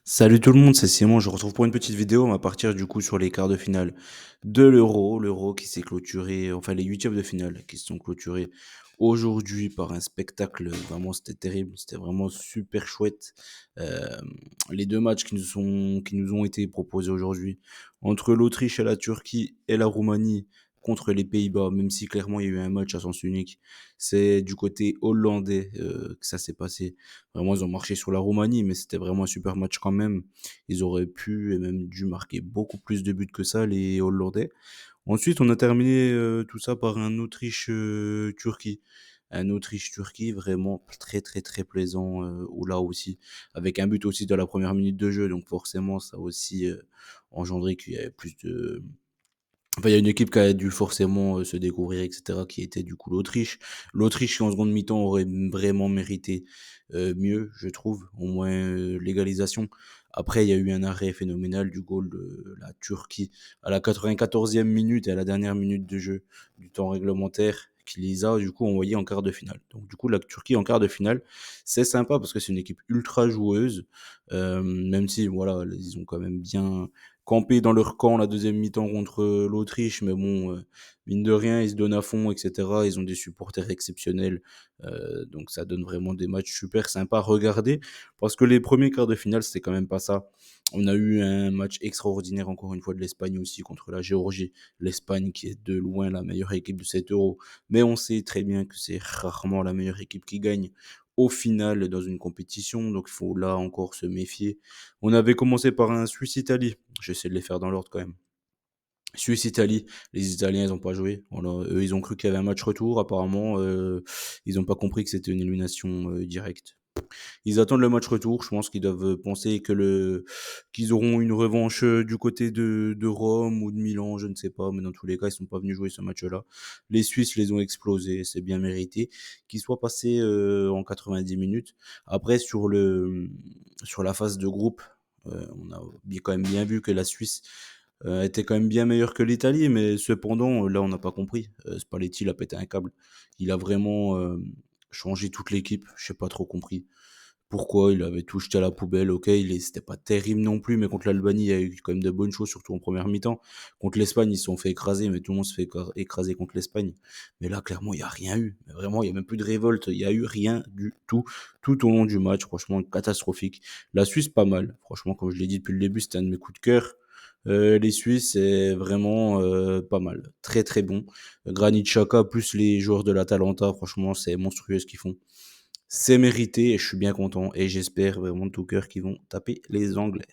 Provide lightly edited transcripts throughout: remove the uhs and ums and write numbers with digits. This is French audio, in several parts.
Salut tout le monde, c'est Simon. Je retrouve pour une petite vidéo. On va partir du coup sur les quarts de finale de l'Euro. L'Euro qui s'est clôturé, enfin les huitièmes de finale qui se sont clôturés aujourd'hui par un spectacle. Vraiment, c'était terrible. C'était vraiment super chouette. Euh, les deux matchs qui nous ont été proposés aujourd'hui entre l'Autriche et la Turquie et la Roumanie contre les Pays-Bas, même si clairement il y a eu un match à sens unique. C'est du côté hollandais que ça s'est passé. Vraiment, ils ont marché sur la Roumanie, mais c'était vraiment un super match quand même. Ils auraient pu et même dû marquer beaucoup plus de buts que ça, les Hollandais. Ensuite, on a terminé tout ça par un Autriche-Turquie. Un Autriche-Turquie vraiment très très très plaisant, ou là aussi, avec un but aussi de la première minute de jeu. Donc forcément, ça a aussi engendré qu'il y avait plus de, enfin, il y a une équipe qui a dû forcément se découvrir, etc., qui était du coup l'Autriche. L'Autriche qui en seconde mi-temps aurait vraiment mérité mieux, je trouve, au moins l'égalisation. Après, il y a eu un arrêt phénoménal du goal de la Turquie à la 94e minute et à la dernière minute de jeu du temps réglementaire qui les a du coup envoyés en quart de finale. Donc du coup, la Turquie en quart de finale, c'est sympa parce que c'est une équipe ultra joueuse, même si voilà, ils ont quand même bien campé dans leur camp la deuxième mi-temps contre l'Autriche, mais bon, mine de rien, ils se donnent à fond, etc. Ils ont des supporters exceptionnels, donc ça donne vraiment des matchs super sympas à regarder, parce que les premiers quarts de finale, c'était quand même pas ça. On a eu un match extraordinaire, encore une fois, de l'Espagne aussi contre la Géorgie. L'Espagne qui est de loin la meilleure équipe de cet Euro, mais on sait très bien que c'est rarement la meilleure équipe qui gagne au final dans une compétition, donc il faut là encore se méfier. On avait commencé par un Suisse-Italie. J'essaie de les faire dans l'ordre quand même. Suisse-Italie, les Italiens, ils n'ont pas joué. Voilà, eux, ils ont cru qu'il y avait un match retour. Apparemment, ils n'ont pas compris que c'était une élimination directe. Ils attendent le match retour. Je pense qu'ils doivent penser qu'ils auront une revanche du côté de Rome ou de Milan, je ne sais pas. Mais dans tous les cas, ils sont pas venus jouer ce match-là. Les Suisses les ont explosés. C'est bien mérité qu'ils soient passés en 90 minutes. Après, sur la phase de groupe, on a quand même bien vu que la Suisse était quand même bien meilleure que l'Italie, mais cependant, là, on n'a pas compris. Spalletti, il a pété un câble. Il a vraiment changé toute l'équipe. Je sais pas trop compris pourquoi. Il avait tout jeté à la poubelle. Ok, c'était pas terrible non plus, mais contre l'Albanie, il y a eu quand même de bonnes choses, surtout en première mi-temps. Contre l'Espagne, ils se sont fait écraser, mais tout le monde se fait écraser contre l'Espagne. Mais là, clairement, il n'y a rien eu. Mais vraiment, il n'y a même plus de révolte. Il n'y a eu rien du tout, tout au long du match. Franchement, catastrophique. La Suisse, pas mal. Franchement, comme je l'ai dit depuis le début, c'était un de mes coups de cœur. Les Suisses, c'est vraiment pas mal. Très très bon. Granit Xhaka plus les joueurs de l'Atalanta, franchement, c'est monstrueux ce qu'ils font. C'est mérité et je suis bien content et j'espère vraiment de tout cœur qu'ils vont taper les Anglais.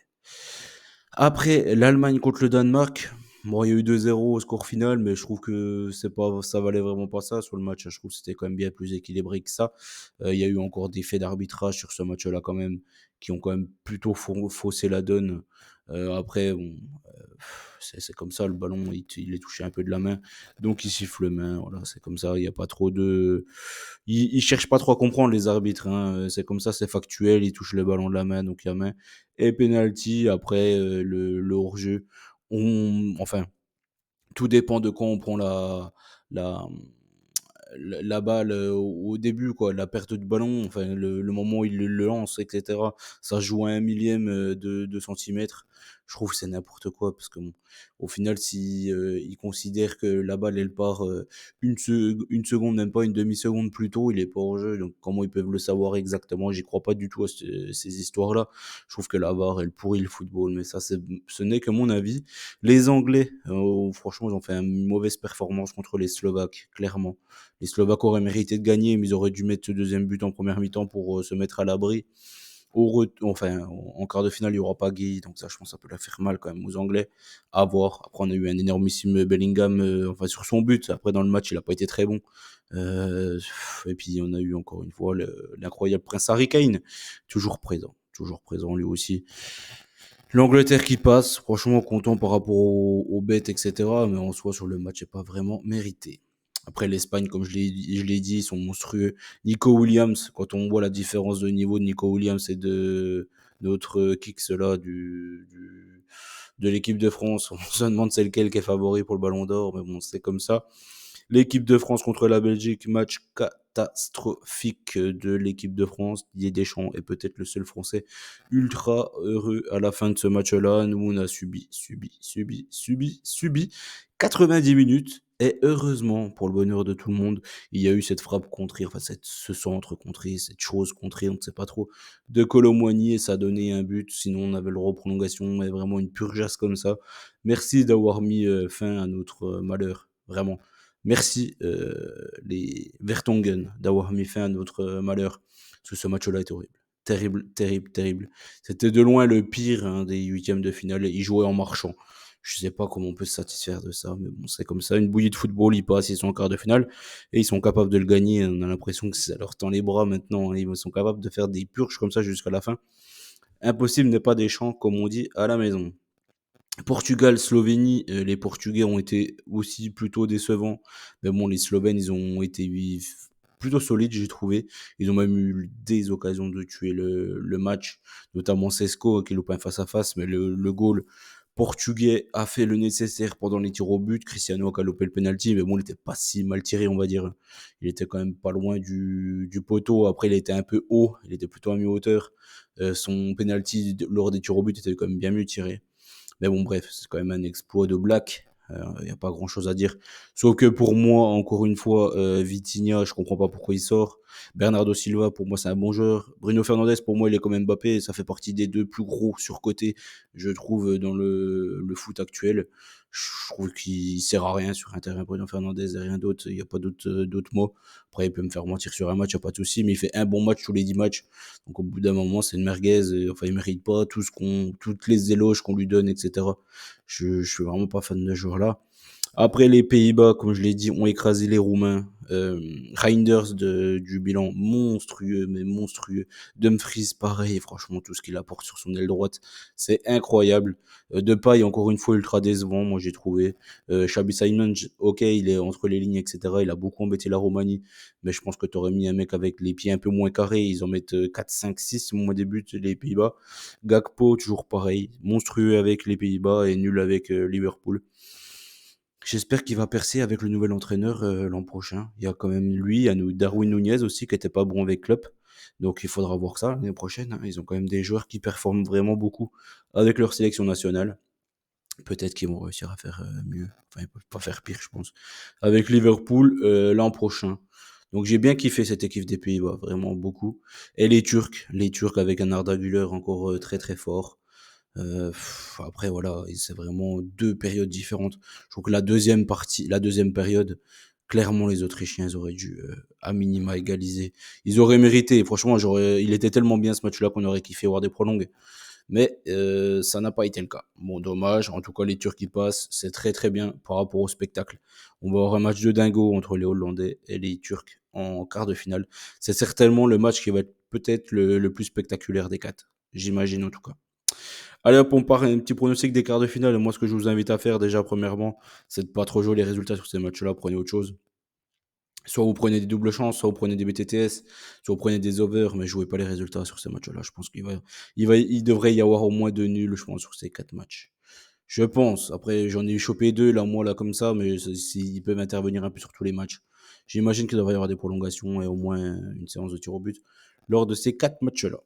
Après, l'Allemagne contre le Danemark. Bon, il y a eu 2-0 au score final, mais je trouve que ça valait vraiment pas ça sur le match. Je trouve que c'était quand même bien plus équilibré que ça. Il y a eu encore des faits d'arbitrage sur ce match-là quand même, qui ont quand même plutôt faussé la donne. Après, bon, c'est comme ça, le ballon, il est touché un peu de la main, donc il siffle main. Voilà, c'est comme ça. Il y a pas trop de, ils cherchent pas trop à comprendre les arbitres, hein. C'est comme ça, c'est factuel. Ils touchent le ballon de la main, donc il y a main et penalty. Après le hors-jeu, enfin, tout dépend de quand on prend la, la balle au début, quoi, la perte de ballon, enfin le moment où il le lance, etc. Ça joue à un millième de centimètre. Je trouve que c'est n'importe quoi parce que bon, au final, si il considère que la balle elle part une seconde, même pas une demi-seconde plus tôt, il est pas hors jeu. Donc comment ils peuvent le savoir exactement? J'y crois pas du tout à ces histoires-là. Je trouve que la VAR elle pourrit le football, mais ça ce n'est que mon avis. Les Anglais, franchement, ils ont fait une mauvaise performance contre les Slovaques, clairement. Les Slovaques auraient mérité de gagner, mais ils auraient dû mettre ce deuxième but en première mi-temps pour se mettre à l'abri. Enfin, en quart de finale, il n'y aura pas Guy, donc ça, je pense que ça peut la faire mal quand même aux Anglais. À voir. Après, on a eu un énormissime Bellingham, enfin, sur son but. Après, dans le match, il n'a pas été très bon. Et puis, on a eu encore une fois l'incroyable Prince Harry Kane, toujours présent lui aussi. L'Angleterre qui passe, franchement content par rapport aux bêtes, etc. Mais en soi, sur le match, c'est pas vraiment mérité. Après, l'Espagne, comme je l'ai dit, ils sont monstrueux. Nico Williams, quand on voit la différence de niveau de Nico Williams et de notre Kicks là, de l'équipe de France, on se demande c'est lequel qui est favori pour le ballon d'or, mais bon, c'est comme ça. L'équipe de France contre la Belgique, match catastrophique de l'équipe de France. Didier Deschamps est peut-être le seul Français ultra heureux à la fin de ce match-là. Nous, on a subi 90 minutes. Et heureusement, pour le bonheur de tout le monde, il y a eu cette frappe contrée, enfin ce centre contré, cette chose contrée, on ne sait pas trop, de Kolo Muani et ça a donné un but. Sinon, on avait le reprolongation, mais vraiment une purgeasse comme ça. Merci d'avoir mis fin à notre malheur, vraiment. Merci les Vertonghen d'avoir mis fin à notre malheur, parce que ce match-là était horrible. Terrible, terrible, terrible. C'était de loin le pire hein, des huitièmes de finale. Ils jouaient en marchant. Je sais pas comment on peut se satisfaire de ça, mais bon, c'est comme ça. Une bouillie de football, ils passent, ils sont en quart de finale et ils sont capables de le gagner. On a l'impression que ça leur tend les bras maintenant. Ils sont capables de faire des purges comme ça jusqu'à la fin. Impossible n'est pas des champs, comme on dit à la maison. Portugal, Slovénie, les Portugais ont été aussi plutôt décevants. Mais bon, les Slovènes, ils ont été plutôt solides, j'ai trouvé. Ils ont même eu des occasions de tuer le match, notamment Sesko qui loupe un face-à-face, mais le goal portugais a fait le nécessaire pendant les tirs au but. Cristiano a loupé le penalty, mais bon, il n'était pas si mal tiré, on va dire. Il était quand même pas loin du poteau. Après, il était un peu haut, il était plutôt à mi-hauteur. Son penalty lors des tirs au but était quand même bien mieux tiré. Mais bon, bref, c'est quand même un exploit de Black. Il n'y a pas grand chose à dire. Sauf que pour moi, encore une fois, Vitinha, je comprends pas pourquoi il sort. Bernardo Silva, pour moi, c'est un bon joueur. Bruno Fernandes, pour moi, il est comme Mbappé. Ça fait partie des deux plus gros surcotés, je trouve, dans le foot actuel. Je trouve qu'il sert à rien sur un terrain. Bruno Fernandes et rien d'autre. Il n'y a pas d'autres mots. Après, il peut me faire mentir sur un match, il n'y a pas de souci. Mais il fait un bon match tous les 10 matchs. Donc au bout d'un moment, c'est une merguez. Enfin, il mérite pas toutes les éloges qu'on lui donne, etc. Je suis vraiment pas fan de ce joueur-là. Après, les Pays-Bas, comme je l'ai dit, ont écrasé les Roumains. Reinders du bilan monstrueux, mais monstrueux. Dumfries, pareil, franchement, tout ce qu'il apporte sur son aile droite, c'est incroyable. Depay, encore une fois, ultra décevant, moi j'ai trouvé. Xabi Simons, ok, il est entre les lignes, etc. Il a beaucoup embêté la Roumanie, mais je pense que tu aurais mis un mec avec les pieds un peu moins carrés. Ils en mettent 4, 5, 6 au moins des buts, les Pays-Bas. Gakpo, toujours pareil, monstrueux avec les Pays-Bas et nul avec Liverpool. J'espère qu'il va percer avec le nouvel entraîneur l'an prochain. Il y a quand même lui, il y a Darwin Nunez aussi qui était pas bon avec Klopp. Donc il faudra voir ça l'année prochaine. Hein. Ils ont quand même des joueurs qui performent vraiment beaucoup avec leur sélection nationale. Peut-être qu'ils vont réussir à faire mieux. Enfin, ils peuvent pas faire pire, je pense. Avec Liverpool l'an prochain. Donc j'ai bien kiffé cette équipe des Pays-Bas, vraiment beaucoup. Et les Turcs avec un Arda Güler encore très très fort. Après voilà, c'est vraiment deux périodes différentes. Je trouve que la deuxième période, clairement les Autrichiens ils auraient dû à minima égaliser. Ils auraient mérité. Franchement, il était tellement bien ce match-là qu'on aurait kiffé voir des prolongues. Mais ça n'a pas été le cas. Bon, dommage. En tout cas, les Turcs qui passent, c'est très très bien par rapport au spectacle. On va avoir un match de dingo entre les Hollandais et les Turcs en quart de finale. C'est certainement le match qui va être peut-être le plus spectaculaire des quatre. J'imagine en tout cas. Allez hop, on part un petit pronostic des quarts de finale. Moi, ce que je vous invite à faire déjà, premièrement, c'est de pas trop jouer les résultats sur ces matchs-là. Prenez autre chose. Soit vous prenez des doubles chances, soit vous prenez des BTTS, soit vous prenez des overs, mais jouez pas les résultats sur ces matchs-là. Je pense il devrait y avoir au moins deux nuls, je pense, sur ces quatre matchs. Je pense. Après, j'en ai chopé deux, là, moi, là, comme ça, mais ils peuvent intervenir un peu sur tous les matchs. J'imagine qu'il devrait y avoir des prolongations et au moins une séance de tir au but lors de ces quatre matchs-là.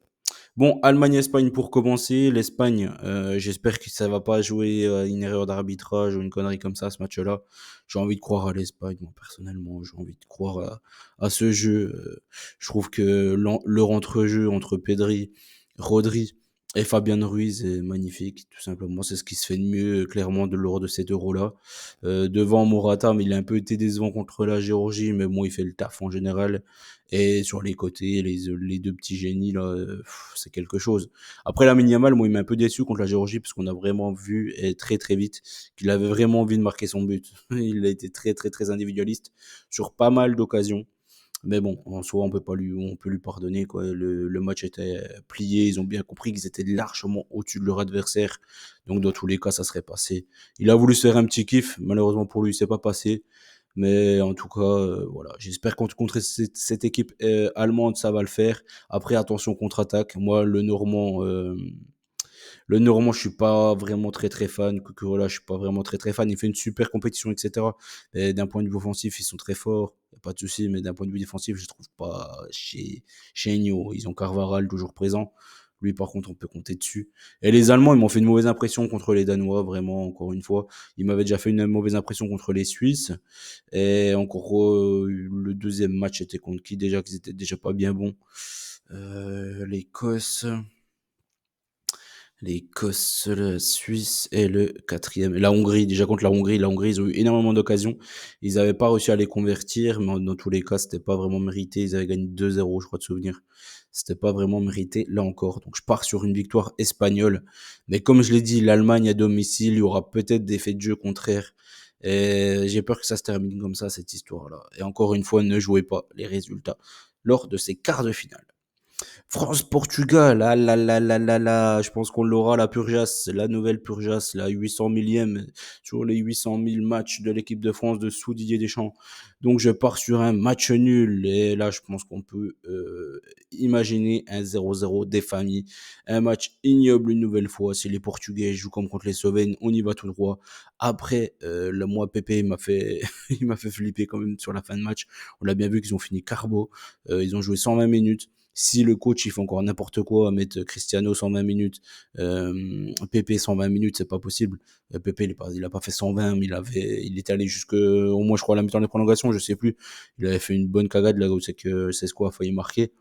Bon, Allemagne-Espagne pour commencer. L'Espagne, j'espère que ça va pas jouer une erreur d'arbitrage ou une connerie comme ça, ce match-là. J'ai envie de croire à l'Espagne, moi, personnellement. J'ai envie de croire à ce jeu. Je trouve que leur entrejeu entre Pedri, Rodri et Fabian Ruiz est magnifique, tout simplement. C'est ce qui se fait de mieux, clairement, lors de cet Euro-là. Devant Morata, mais il a un peu été décevant contre la Géorgie, mais bon, il fait le taf en général. Et sur les côtés, les deux petits génies, là, c'est quelque chose. Après, Lamine Yamal, moi, il m'a un peu déçu contre la Géorgie, parce qu'on a vraiment vu, et très très vite, qu'il avait vraiment envie de marquer son but. Il a été très très très individualiste sur pas mal d'occasions. Mais bon, en soi, on peut lui pardonner, quoi. Le match était plié, ils ont bien compris qu'ils étaient largement au-dessus de leur adversaire. Donc, dans tous les cas, ça serait passé. Il a voulu se faire un petit kiff. Malheureusement pour lui, c'est pas passé. Mais en tout cas, voilà. J'espère contre cette équipe allemande, ça va le faire. Après, attention contre-attaque. Moi, Le Normand, je suis pas vraiment très, très fan. Cucurella, je suis pas vraiment très, très fan. Il fait une super compétition, et cetera. Et d'un point de vue offensif, ils sont très forts, y a pas de souci. Mais d'un point de vue défensif, je trouve pas chez Agno. Ils ont Carvaral toujours présent. Lui, par contre, on peut compter dessus. Et les Allemands, ils m'ont fait une mauvaise impression contre les Danois, vraiment, encore une fois. Ils m'avaient déjà fait une mauvaise impression contre les Suisses. Et encore, le deuxième match était contre qui déjà, qu'ils étaient déjà pas bien bons. L'Écosse. L'Écosse, la Suisse et le quatrième. La Hongrie, déjà contre la Hongrie, ils ont eu énormément d'occasions. Ils n'avaient pas réussi à les convertir, mais dans tous les cas, c'était pas vraiment mérité. Ils avaient gagné 2-0, je crois de souvenir. C'était pas vraiment mérité, là encore. Donc je pars sur une victoire espagnole. Mais comme je l'ai dit, l'Allemagne à domicile, il y aura peut-être des faits de jeu contraires. Et j'ai peur que ça se termine comme ça, cette histoire-là. Et encore une fois, ne jouez pas les résultats lors de ces quarts de finale. France-Portugal, ah là là là là là, je pense qu'on l'aura la Purjas, la nouvelle Purjas, la 800 millième sur les 800 000 matchs de l'équipe de France de sous Didier Deschamps. Donc je pars sur un match nul et là je pense qu'on peut imaginer un 0-0 des familles, un match ignoble une nouvelle fois. Si les Portugais jouent comme contre les Slovènes, on y va tout droit. Après, le mois Pépé il m'a fait il m'a fait flipper quand même sur la fin de match. On l'a bien vu qu'ils ont fini carbo, ils ont joué 120 minutes. Si le coach il fait encore n'importe quoi, mettre Cristiano 120 minutes, Pépé 120 minutes, c'est pas possible. Pépé il a pas fait 120, mais il était allé jusque au moins je crois à la mi-temps des prolongations, je sais plus. Il avait fait une bonne cagade là où c'est que c'est quoi a failli marquer.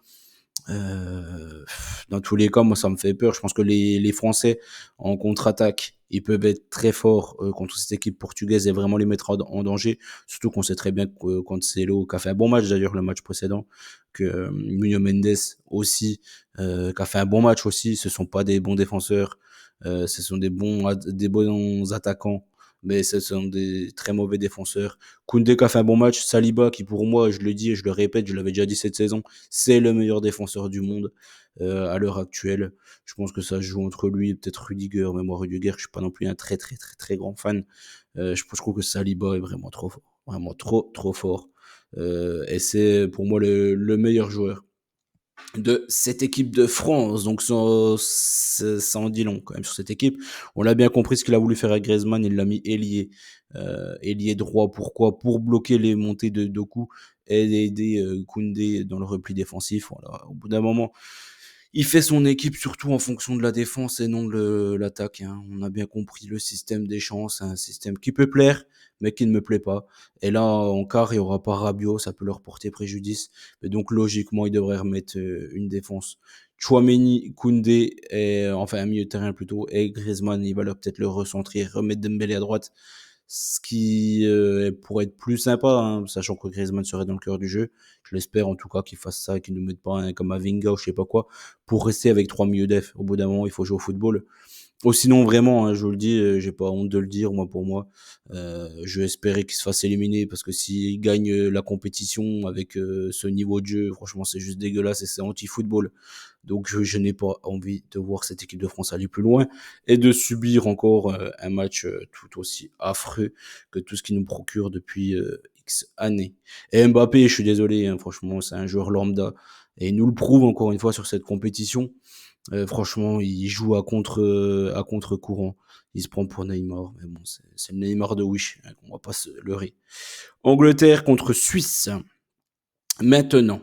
Dans tous les cas, moi, ça me fait peur. Je pense que les Français, en contre-attaque, ils peuvent être très forts contre cette équipe portugaise et vraiment les mettre en danger. Surtout qu'on sait très bien que Cancelo, qui a fait un bon match d'ailleurs le match précédent, que Nuno Mendes aussi, qui a fait un bon match aussi. Ce sont pas des bons défenseurs, ce sont des bons attaquants, mais ce sont des très mauvais défenseurs. Koundé qui a fait un bon match, Saliba qui pour moi, je le dis et je le répète, je l'avais déjà dit cette saison, c'est le meilleur défenseur du monde à l'heure actuelle. Je pense que ça se joue entre lui et peut-être Rudiger. Mais moi, Rudiger, je suis pas non plus un très très très très grand fan. Je trouve que Saliba est vraiment trop fort, vraiment trop trop fort. Et c'est pour moi le meilleur joueur de cette équipe de France. Donc ça en dit long quand même sur cette équipe. On l'a bien compris ce qu'il a voulu faire à Griezmann, il l'a mis ailier, ailier droit. Pourquoi? Pour bloquer les montées de Doku et aider Koundé dans le repli défensif. Voilà. Au bout d'un moment, il fait son équipe surtout en fonction de la défense et non de l'attaque. Hein. On a bien compris le système des chances, un système qui peut plaire, mais qui ne me plaît pas. Et là, en quart, il n'y aura pas Rabiot, ça peut leur porter préjudice. Mais donc, logiquement, ils devraient remettre une défense. Chouameni, Koundé, et, enfin un milieu de terrain plutôt, et Griezmann, il va leur peut-être le recentrer, remettre Dembélé à droite. Ce qui pourrait être plus sympa, hein, sachant que Griezmann serait dans le cœur du jeu. Je l'espère en tout cas qu'il fasse ça, qu'il ne mette pas un comme Avinga ou je sais pas quoi, pour rester avec trois milieux def. Au bout d'un moment, il faut jouer au football. Ou sinon, vraiment, hein, je vous le dis, j'ai pas honte de le dire, moi, pour moi, je vais espérer qu'il se fasse éliminer parce que s'il gagne la compétition avec ce niveau de jeu, franchement, c'est juste dégueulasse et c'est anti-football. Donc, je n'ai pas envie de voir cette équipe de France aller plus loin et de subir encore un match tout aussi affreux que tout ce qui nous procure depuis X années. Et Mbappé, je suis désolé, hein, franchement, c'est un joueur lambda et il nous le prouve encore une fois sur cette compétition. Franchement, il joue à contre-courant. Il se prend pour Neymar, mais bon, c'est le Neymar de Wish, hein, on va pas se leurrer. Angleterre contre Suisse. Maintenant,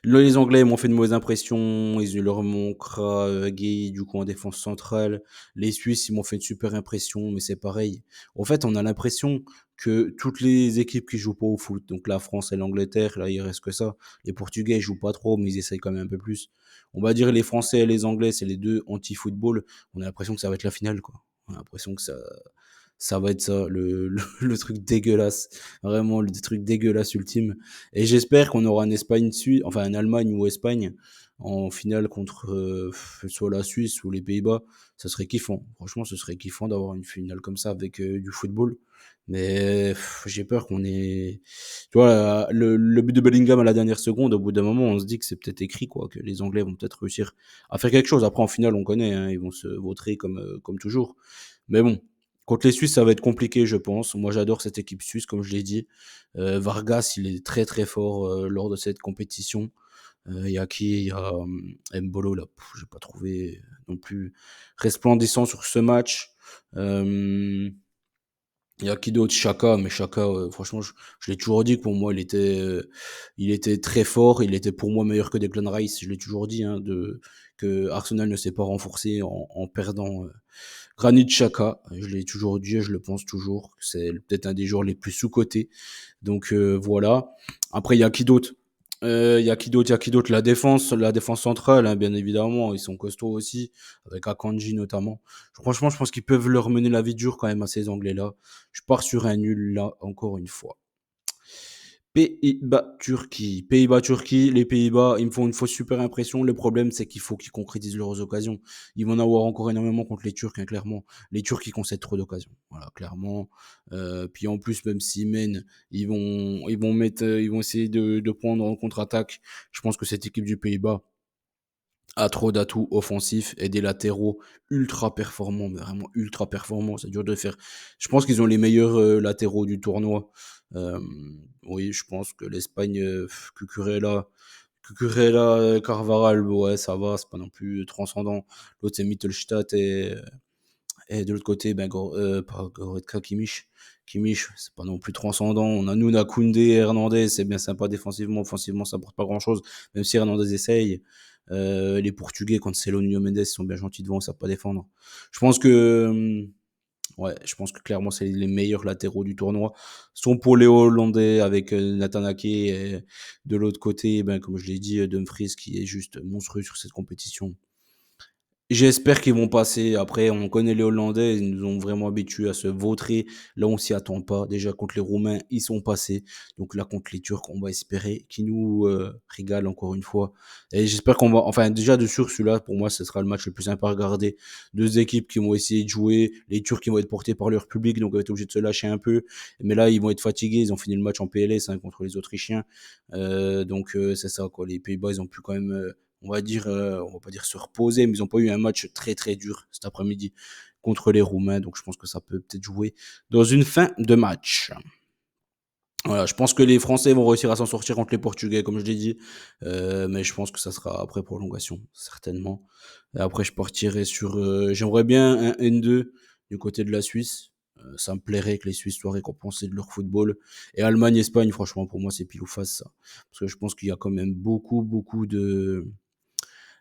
là, les Anglais m'ont fait une mauvaise impression. Il leur manquera Gueye, du coup, en défense centrale. Les Suisses, ils m'ont fait une super impression, mais c'est pareil. En fait, on a l'impression que toutes les équipes qui jouent pas au foot, donc la France et l'Angleterre, là, il reste que ça. Les Portugais, ils jouent pas trop, mais ils essayent quand même un peu plus. On va dire les Français et les Anglais, c'est les deux anti-football. On a l'impression que ça va être la finale, quoi. On a l'impression que ça va être ça, le truc dégueulasse. Vraiment, le truc dégueulasse ultime. Et j'espère qu'on aura un Espagne, enfin un Allemagne ou Espagne en finale contre soit la Suisse ou les Pays-Bas. Ça serait kiffant. Franchement, ce serait kiffant d'avoir une finale comme ça avec du football. Mais j'ai peur qu'on ait. Tu vois, le but de Bellingham à la dernière seconde, au bout d'un moment, on se dit que c'est peut-être écrit, quoi, que les Anglais vont peut-être réussir à faire quelque chose. Après, en finale, on connaît, hein, ils vont se vautrer comme toujours. Mais bon, contre les Suisses, ça va être compliqué, je pense. Moi, j'adore cette équipe suisse, comme je l'ai dit. Vargas, il est très très fort lors de cette compétition. Il y a qui? Il y a, Embolo là, j'ai pas trouvé non plus resplendissant sur ce match. Hem, il y a qui d'autre? Chaka, mais Chaka, franchement, je l'ai toujours dit que pour moi, il était très fort. Il était pour moi meilleur que Declan Rice. Je l'ai toujours dit, hein, que Arsenal ne s'est pas renforcé en perdant, Granit Xhaka. Je l'ai toujours dit et je le pense toujours. C'est peut-être un des joueurs les plus sous-cotés. Donc voilà. Après, il y a qui d'autre? Il y a qui d'autre? Il y a qui d'autre? La défense centrale, hein, bien évidemment, ils sont costauds aussi, avec Akanji notamment. Franchement, je pense qu'ils peuvent leur mener la vie dure quand même à ces Anglais-là. Je pars sur un nul là, encore une fois. Pays-Bas-Turquie. Pays-Bas-Turquie, les Pays-Bas, ils me font une fausse super impression. Le problème, c'est qu'il faut qu'ils concrétisent leurs occasions. Ils vont en avoir encore énormément contre les Turcs, hein, clairement. Les Turcs, ils concèdent trop d'occasions. Voilà, clairement. Puis en plus, même s'ils mènent, ils vont essayer de prendre en contre-attaque. Je pense que cette équipe du Pays-Bas a trop d'atouts offensifs et des latéraux ultra performants, mais vraiment ultra performants. C'est dur de faire. Je pense qu'ils ont les meilleurs latéraux du tournoi. Euh, oui, je pense que l'Espagne, Cucurella, Carvaral, ouais, ça va, c'est pas non plus transcendant. L'autre, c'est Mittelstadt et de l'autre côté, ben, pas Goretzka, Kimmich. Kimmich, c'est pas non plus transcendant. On a Nuna, Koundé, Hernandez, c'est bien sympa défensivement. Offensivement, ça apporte pas grand chose, même si Hernandez essaye. Les Portugais, quand c'est Nuno Mendes, ils sont bien gentils devant, ils savent pas défendre. Je pense que, ouais, je pense que clairement, c'est les meilleurs latéraux du tournoi. Sont pour les Hollandais avec Nathan Ake et de l'autre côté, ben, comme je l'ai dit, Dumfries qui est juste monstrueux sur cette compétition. J'espère qu'ils vont passer. Après, on connaît les Hollandais, ils nous ont vraiment habitués à se vautrer. Là, on s'y attend pas. Déjà, contre les Roumains, ils sont passés. Donc là, contre les Turcs, on va espérer qu'ils nous régalent encore une fois. Et j'espère qu'on va... Enfin, déjà, de sûr, celui-là, pour moi, ce sera le match le plus sympa à regarder. Deux équipes qui vont essayer de jouer. Les Turcs qui vont être portés par leur public, donc ils vont être obligés de se lâcher un peu. Mais là, ils vont être fatigués. Ils ont fini le match en PLS, hein, contre les Autrichiens. Donc, c'est ça, quoi. Les Pays-Bas, ils ont pu quand même... on va dire, on va pas dire se reposer, mais ils ont pas eu un match très très dur cet après-midi contre les Roumains, donc je pense que ça peut peut-être jouer dans une fin de match. Voilà, je pense que les Français vont réussir à s'en sortir contre les Portugais, comme je l'ai dit, mais je pense que ça sera après prolongation, certainement. Et après, je partirai sur, j'aimerais bien un N2 du côté de la Suisse. Ça me plairait que les Suisses soient récompensés de leur football. Et Allemagne-Espagne, franchement, pour moi, c'est pile ou face ça. Parce que je pense qu'il y a quand même beaucoup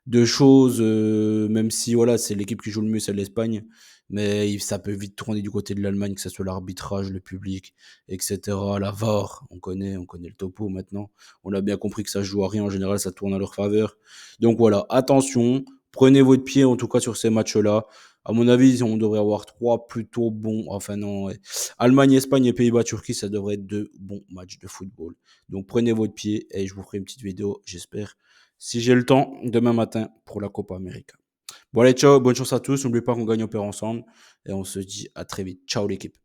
de choses, même si voilà, c'est l'équipe qui joue le mieux, c'est l'Espagne, mais ça peut vite tourner du côté de l'Allemagne, que ce soit l'arbitrage, le public, etc. La VAR, on connaît le topo maintenant. On a bien compris que ça joue à rien, en général, ça tourne à leur faveur. Donc voilà, attention, prenez votre pied en tout cas sur ces matchs-là. À mon avis, on devrait avoir trois plutôt bons. Enfin non, ouais. Allemagne, Espagne et Pays-Bas, Turquie, ça devrait être deux bons matchs de football. Donc prenez votre pied et je vous ferai une petite vidéo, j'espère, si j'ai le temps, demain matin pour la Copa América. Bon allez, ciao, bonne chance à tous. N'oubliez pas qu'on gagne, on perd ensemble. Et on se dit à très vite. Ciao l'équipe.